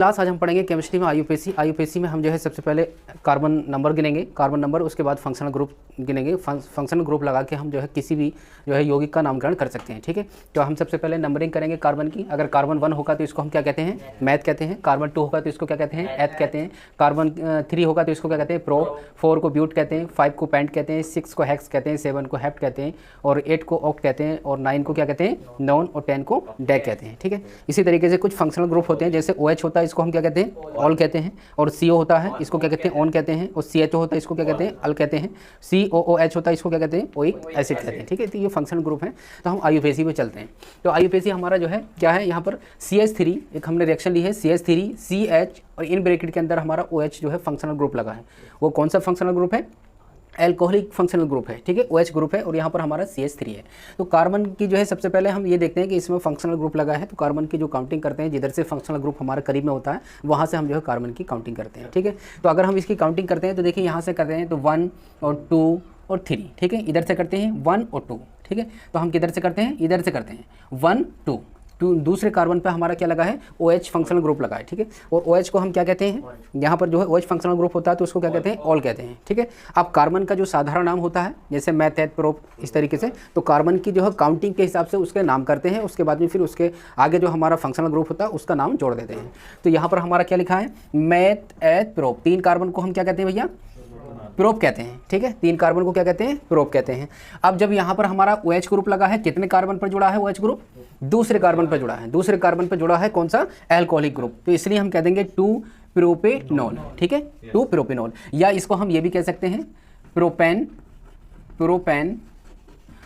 Class आज हम पढ़ेंगे केमिस्ट्री में आईयूपीएसी। आईयूपीएसी में हम जो है सबसे पहले कार्बन नंबर गिनेंगे, कार्बन नंबर, उसके बाद फंक्शनल ग्रुप गिनेंगे। फंक्शनल ग्रुप लगा के हम जो है किसी भी जो है यौगिक का नामकरण कर सकते हैं। ठीक है, तो हम सबसे पहले नंबरिंग करेंगे कार्बन की। अगर कार्बन 1 होगा तो इसको हम क्या कहते हैं, मैथ कहते हैं। कार्बन 2 होगा तो इसको क्या कहते हैं, एथ कहते हैं। कार्बन 3 होगा तो इसको क्या कहते हैं, प्रो। 4 को ब्यूट कहते हैं, 5 को पेंट कहते हैं, 6 को हेक्स कहते हैं, 7 को हेप्ट कहते हैं, और 8 को ऑक्ट कहते हैं, और 9 को क्या कहते हैं, नॉन, और 10 को डेक कहते हैं। ठीक है, इसी तरीके से कुछ फंक्शनल ग्रुप होते हैं, जैसे OH होता है इसको हम क्या कहते हैं, ऑल कहते हैं, और CO होता है इसको क्या कहते हैं, ऑन कहते हैं, और CHO होता है इसको क्या कहते हैं, अल कहते हैं, COOH होता है इसको क्या कहते हैं, ओइक एसिड कहते हैं। ठीक है, तो ये फंक्शनल ग्रुप है। तो हम आईयूपीएसी पे चलते हैं। तो आईयूपीएसी हमारा जो है क्या है, यहाँ पर CH3 एक हमने रिएक्शन ली है, CH3 CH, और इन ब्रैकेट के अंदर हमारा OH जो है फंक्शनल ग्रुप लगा है। वो कौन सा फंक्शनल ग्रुप है, एल्कोहलिक फंक्शनल ग्रुप है। ठीक है, OH ग्रुप है, और यहाँ पर हमारा CH3 है। तो कार्बन की जो है सबसे पहले हम ये देखते हैं कि इसमें फंक्शनल ग्रुप लगा है, तो कार्बन की जो काउंटिंग करते हैं, जिधर से फंक्शनल ग्रुप हमारे करीब में होता है वहाँ से हम जो है कार्बन की काउंटिंग करते हैं। ठीक है, तो अगर हम इसकी काउंटिंग करते हैं तो देखिए यहाँ से करते हैं तो 1 और 2 और 3। ठीक है, इधर से करते हैं 1 और 2। ठीक है, तो हम किधर से करते हैं, इधर से करते हैं 1 2। दूसरे कार्बन पे हमारा क्या लगा है, OH फंक्शनल ग्रुप लगा है। ठीक है, और OH को हम क्या कहते हैं, यहाँ पर जो है OH फंक्शनल ग्रुप होता है तो उसको क्या कहते हैं, ऑल कहते हैं। ठीक है, अब कार्बन का जो साधारण नाम होता है जैसे मैथ, एथ, प्रोप, इस तरीके से, तो कार्बन की जो है काउंटिंग के हिसाब से उसके नाम करते हैं। उसके बाद में फिर उसके आगे जो हमारा फंक्शनल ग्रुप होता है उसका नाम जोड़ देते हैं। तो यहाँ पर हमारा क्या लिखा है, मैथ, एथ, प्रोप, 3 कार्बन को हम क्या कहते हैं भैया, प्रोप कहते हैं। ठीक है, 3 कार्बन को क्या कहते हैं, प्रोप कहते हैं। अब जब यहाँ पर हमारा OH ग्रुप लगा है, कितने कार्बन पर जुड़ा है OH ग्रुप, दूसरे कार्बन पर जुड़ा है। दूसरे कार्बन पर जुड़ा है कौन सा, एल्कोहलिक ग्रुप, तो इसलिए हम कह देंगे 2 प्रोपेनॉल। ठीक है, 2 प्रोपेनॉल, या इसको हम ये भी कह सकते हैं प्रोपेन,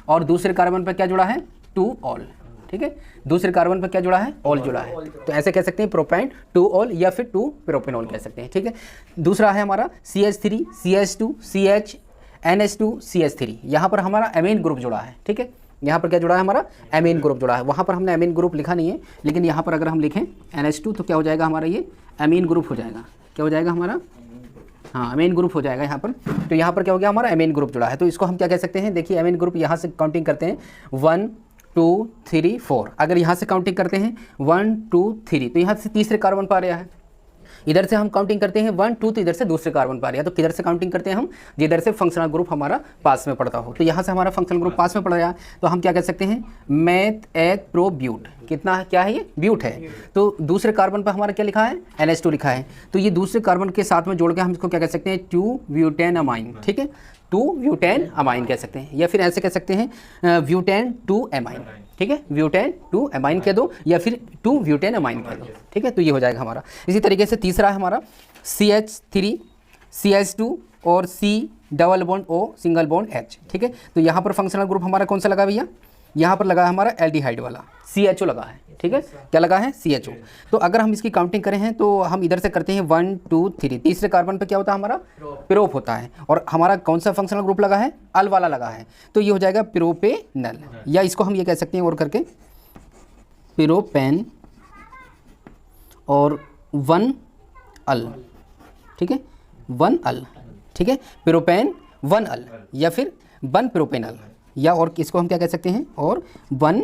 और दूसरे कार्बन पर क्या जुड़ा है, 2 ऑल। ठीक है, दूसरे कार्बन पर क्या जुड़ा है, ऑल जुड़ा है, तो ऐसे कह सकते हैं प्रोपेन 2 ऑल, या फिर 2 प्रोपेनॉल कह सकते हैं। ठीक है, दूसरा है हमारा CH3 CH2 CH NH2 CH3, यहाँ पर हमारा एमीन ग्रुप जुड़ा है। ठीक है, यहाँ पर क्या जुड़ा है, हमारा एमीन ग्रुप जुड़ा है। वहाँ पर हमने एमीन ग्रुप लिखा नहीं है, लेकिन यहाँ पर अगर हम लिखें NH2 तो क्या हो जाएगा हमारा, ये एमीन ग्रुप हो जाएगा। क्या हो जाएगा हमारा, हाँ, एमीन ग्रुप हो जाएगा यहाँ पर। तो यहाँ पर क्या हो गया, हमारा एमीन ग्रुप जुड़ा है, तो इसको हम क्या कह सकते हैं, देखिए एमीन ग्रुप यहाँ से काउंटिंग करते हैं 1 2 3 4। अगर यहाँ से काउंटिंग करते हैं 1 2 3, तो यहाँ से तीसरे कार्बन पर आ रहा है। इधर से हम काउंटिंग करते हैं 1 2, तो इधर से दूसरे कार्बन पर आ रहा है। तो किधर से काउंटिंग करते हैं हम, जिधर से फंक्शनल ग्रुप हमारा पास में पड़ता हो। तो यहाँ से हमारा फंक्शनल ग्रुप पास में पड़ रहा है, तो हम क्या कह सकते हैं, मैथ, एथ, प्रो, ब्यूट। कितना है, क्या है ये, ब्यूट है। तो दूसरे कार्बन पर हमारा क्या लिखा है, NH2 लिखा है, तो ये दूसरे कार्बन के साथ में जोड़ के हम इसको क्या कह सकते हैं, 2 ब्यूटेन अमाइन। ठीक है, 2 ब्यूटेन अमाइन कह सकते हैं, या फिर ऐसे कह सकते हैं ब्यूटेन 2 अमाइन। ठीक है, ब्यूटेन 2 अमाइन कह दो, या फिर 2 ब्यूटेन अमाइन कह दो। ठीक है, तो ये हो जाएगा हमारा। इसी तरीके से तीसरा है हमारा CH3 CH2 और C double bond O single bond H। ठीक है, तो यहाँ पर फंक्शनल ग्रुप हमारा कौन सा लगा भैया, यहाँ पर लगा है हमारा एल्डिहाइड वाला CHO लगा है। ठीक है, क्या लगा है, CHO। तो अगर हम इसकी काउंटिंग करें हैं तो हम इधर से करते हैं 1 2 3, तीसरे कार्बन पे क्या होता है हमारा, प्रोप होता है, और हमारा कौन सा फंक्शनल ग्रुप लगा है, अल वाला लगा है, तो ये हो जाएगा प्रोपेनल, या इसको हम ये कह सकते हैं और करके प्रोपेन और 1 अल। ठीक है, 1 अल। ठीक है, प्रोपेन 1 अल, या फिर 1 प्रोपेनल, या और इसको हम क्या कह सकते हैं, और 1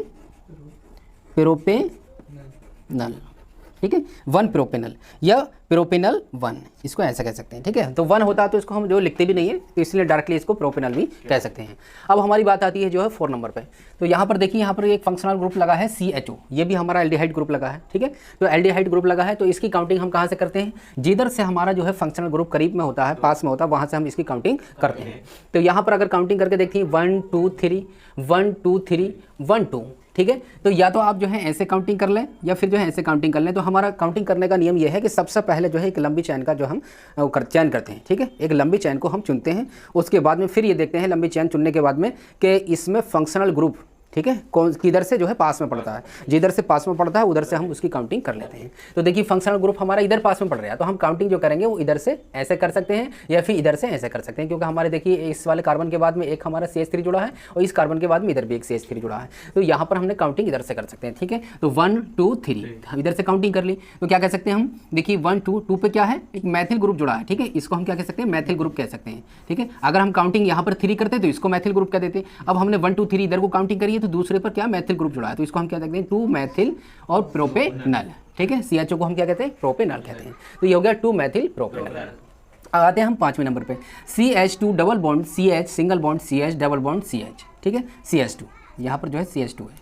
प्रोपेनल। ठीक है, 1 प्रोपेनल या प्रोपेनल 1, इसको ऐसा कह सकते हैं। ठीक है, तो 1 होता है तो इसको हम जो लिखते भी नहीं है, तो इसलिए डायरेक्टली इसको प्रोपेनल भी कह सकते हैं। अब हमारी बात आती है जो है 4 नंबर पे। तो यहाँ पर देखिए, यहाँ पर एक फंक्शनल ग्रुप लगा है CHO, ये भी हमारा एल्डिहाइड ग्रुप लगा है। ठीक है, तो एल्डिहाइड ग्रुप लगा है, तो इसकी काउंटिंग हम कहाँ से करते हैं, जिधर से हमारा जो है फंक्शनल ग्रुप करीब में होता है, पास में होता है, वहाँ से हम इसकी काउंटिंग करते हैं। तो यहाँ पर अगर काउंटिंग करके देखते हैं 1 2 3 1 2 3 1 2। ठीक है, तो या तो आप जो है ऐसे काउंटिंग कर लें, या फिर जो है ऐसे काउंटिंग कर लें। तो हमारा काउंटिंग करने का नियम यह है कि सबसे पहले जो है एक लंबी चैन का जो हम चयन करते हैं। ठीक है, एक लंबी चैन को हम चुनते हैं, उसके बाद में फिर ये देखते हैं लंबी चैन चुनने के बाद में कि इसमें फंक्शनल ग्रुप, ठीक है, कौन किधर से जो है पास में पड़ता है, जिधर से पास में पड़ता है उधर से हम उसकी काउंटिंग कर लेते हैं। तो देखिए फंक्शनल ग्रुप हमारा इधर पास में पड़ रहा है, तो हम काउंटिंग जो करेंगे वो इधर से ऐसे कर सकते हैं, या फिर इधर से ऐसे कर सकते हैं, क्योंकि हमारे देखिए इस वाले कार्बन के बाद में एक हमारा CH3 जुड़ा है, और इस कार्बन के बाद में इधर भी एक CH3 जुड़ा है, तो यहाँ पर हमने काउंटिंग इधर से कर सकते हैं। ठीक है, तो 1 2 3 हम इधर से काउंटिंग कर ली, तो क्या कह सकते हैं हम, देखिए 1 2 2 पे क्या है, एक मैथिल ग्रुप जुड़ा है। ठीक है, इसको हम क्या कह सकते हैं, मैथिल ग्रुप कह सकते हैं। ठीक है, अगर हम काउंटिंग यहाँ पर 3 करते तो इसको मैथिल ग्रुप कह देते। अब हमने 1 2 3 इधर को काउंटिंग करी, तो दूसरे पर क्या मैथिल ग्रुप जुड़ा है, तो इसको हम क्या कहते हैं 2 मैथिल और प्रोपेनल, ठीक है। CHO को हम क्या कहते हैं प्रोपेनल कहते हैं। तो ये हो गया 2 मैथिल प्रोपेनल। आते हैं हम 5वें नंबर पे, CH2 double bond CH single bond CH double bond CH, ठीक है। CH2 यहाँ पर जो है CH2 है,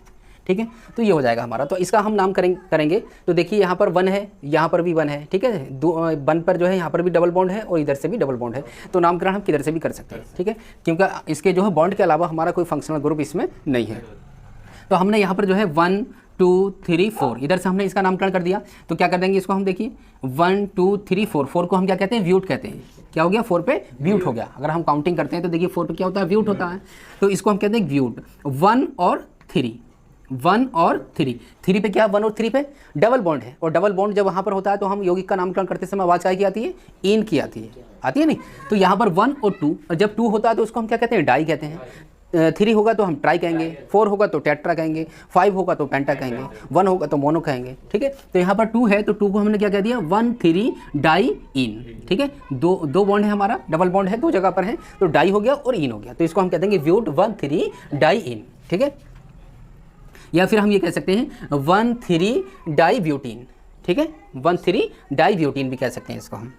ठीक है। तो ये हो जाएगा हमारा। तो इसका हम नाम करेंगे तो देखिए यहाँ पर 1 है, यहाँ पर भी 1 है, ठीक है। 1 पर जो है यहाँ पर भी डबल बॉन्ड है और इधर से भी डबल बॉन्ड है। तो नामकरण हम किधर से भी कर सकते हैं, ठीक है, क्योंकि इसके जो है बॉन्ड के अलावा हमारा कोई फंक्शनल ग्रुप इसमें नहीं है। तो हमने यहाँ पर जो है 1 2 3 4 इधर से हमने इसका नामकरण कर दिया। तो क्या कर देंगे इसको हम, देखिए 1 2 3 4 को हम क्या कहते हैं व्यूट कहते हैं। क्या हो गया 4 पे व्यूट हो गया। अगर हम काउंटिंग करते हैं तो देखिए 4 पे क्या होता है व्यूट होता है। तो इसको हम कहते हैं व्यूट। 1 और 3 3 पे क्या 1 और 3 पे डबल बॉन्ड है। और डबल बॉन्ड जब वहाँ पर होता है तो हम यौगिक का नामकरण करते समय आवाज़ क्या की आती है, इन की आती है नहीं। तो यहाँ पर 1 और 2, और जब 2 होता है तो उसको हम क्या कहते हैं डाई कहते हैं। 3 होगा तो हम ट्राई कहेंगे, 4 होगा तो टेट्रा कहेंगे, 5 होगा तो पेंटा कहेंगे, 1 होगा तो मोनो कहेंगे, ठीक है। तो यहाँ पर 2 है तो 2 को हमने क्या कह दिया 1 3 डाई इन, ठीक है। दो बॉन्ड है हमारा, डबल बॉन्ड है 2 जगह पर है, तो डाई हो गया और इन हो गया। तो इसको हम कह देंगे व्यूट 1 3 डाई इन, ठीक है। या फिर हम ये कह सकते हैं 1 3 डाई ब्यूटीन, ठीक है। 1 3 डाई ब्यूटीन भी कह सकते हैं इसको हम।